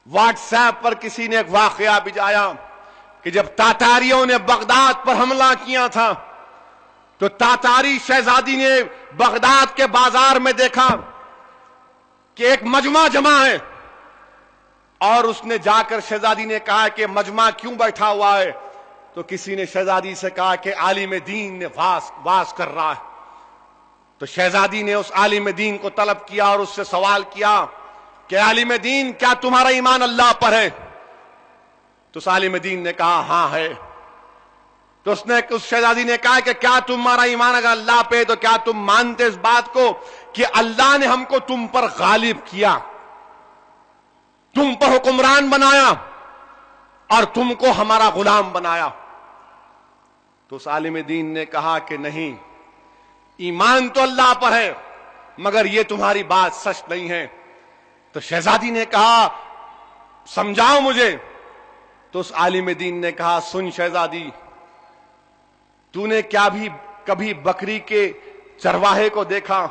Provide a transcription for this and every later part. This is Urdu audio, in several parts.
واٹس ایپ پر کسی نے ایک واقعہ بھیجایا کہ جب تاتاریوں نے بغداد پر حملہ کیا تھا تو تاتاری شہزادی نے بغداد کے بازار میں دیکھا کہ ایک مجمع جمع ہے، اور اس نے جا کر شہزادی نے کہا کہ مجمع کیوں بیٹھا ہوا ہے؟ تو کسی نے شہزادی سے کہا کہ عالم دین نے واز کر رہا ہے۔ تو شہزادی نے اس عالم دین کو طلب کیا اور اس سے سوال کیا کہ عالم دین، کیا تمہارا ایمان اللہ پر ہے؟ تو اس عالم دین نے کہا ہاں ہے۔ تو اس شہزادی نے کہا کہ کیا تمہارا ایمان اگر اللہ پہ تو کیا تم مانتے اس بات کو کہ اللہ نے ہم کو تم پر غالب کیا، تم پر حکمران بنایا اور تم کو ہمارا غلام بنایا؟ تو اس عالم دین نے کہا کہ نہیں، ایمان تو اللہ پر ہے مگر یہ تمہاری بات سچ نہیں ہے۔ تو شہزادی نے کہا سمجھاؤ مجھے۔ تو اس عالم دین نے کہا سن شہزادی، تو نے کیا بھی کبھی بکری کے چرواہے کو دیکھا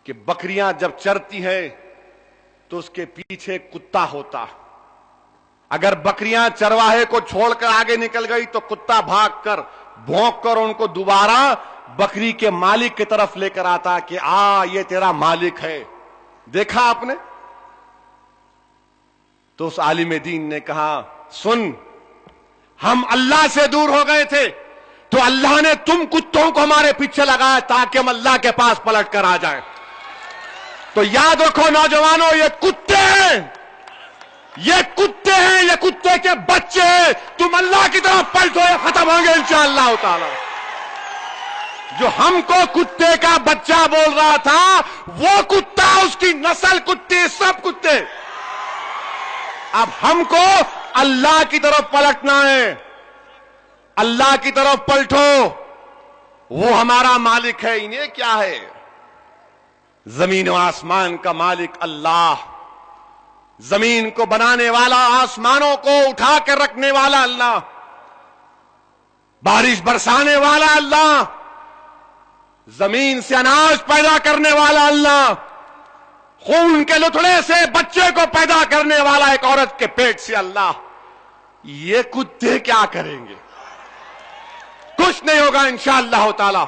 کہ بکریاں جب چرتی ہیں تو اس کے پیچھے کتا ہوتا؟ اگر بکریاں چرواہے کو چھوڑ کر آگے نکل گئی تو کتا بھاگ کر بھونک کر ان کو دوبارہ بکری کے مالک کی طرف لے کر آتا کہ یہ تیرا مالک ہے، دیکھا آپ نے؟ تو اس عالم دین نے کہا سن، ہم اللہ سے دور ہو گئے تھے تو اللہ نے تم کتوں کو ہمارے پیچھے لگایا تاکہ ہم اللہ کے پاس پلٹ کر آ جائیں۔ تو یاد رکھو نوجوانوں، یہ کتے ہیں، یہ کتے ہیں، یہ کتے کے بچے ہیں۔ تم اللہ کی طرف پلٹو، یہ ختم ہوں گے انشاءاللہ تعالی۔ جو ہم کو کتے کا بچہ بول رہا تھا وہ کتا، اس کی نسل کتے، سب کتے۔ اب ہم کو اللہ کی طرف پلٹنا ہے، اللہ کی طرف پلٹو، وہ ہمارا مالک ہے۔ انہیں کیا ہے؟ زمین و آسمان کا مالک اللہ، زمین کو بنانے والا، آسمانوں کو اٹھا کر رکھنے والا اللہ، بارش برسانے والا اللہ، زمین سے اناج پیدا کرنے والا اللہ، خون کے لتڑے سے بچے کو پیدا کرنے والا ایک عورت کے پیٹ سے اللہ۔ یہ کتے کیا کریں گے؟ کچھ نہیں ہوگا انشاءاللہ تعالی۔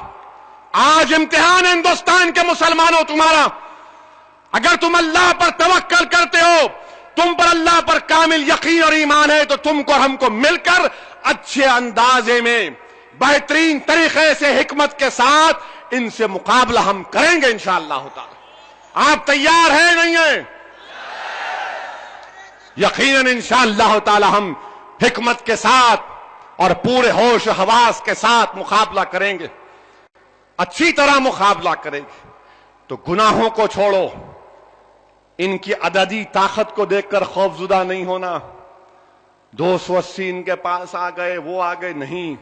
آج امتحان ہندوستان کے مسلمانوں تمہارا، اگر تم اللہ پر توکل کرتے ہو، تم پر اللہ پر کامل یقین اور ایمان ہے، تو تم کو اور ہم کو مل کر اچھے اندازے میں بہترین طریقے سے حکمت کے ساتھ ان سے مقابلہ ہم کریں گے انشاءاللہ تعالی۔ آپ تیار ہیں نہیں ہیں؟ یقیناً انشاءاللہ تعالی ہم حکمت کے ساتھ اور پورے ہوش و حواس کے ساتھ مقابلہ کریں گے، اچھی طرح مقابلہ کریں گے۔ تو گناہوں کو چھوڑو، ان کی عددی طاقت کو دیکھ کر خوف زدہ نہیں ہونا۔ 280 ان کے پاس آ گئے، وہ آ گئے، نہیں۔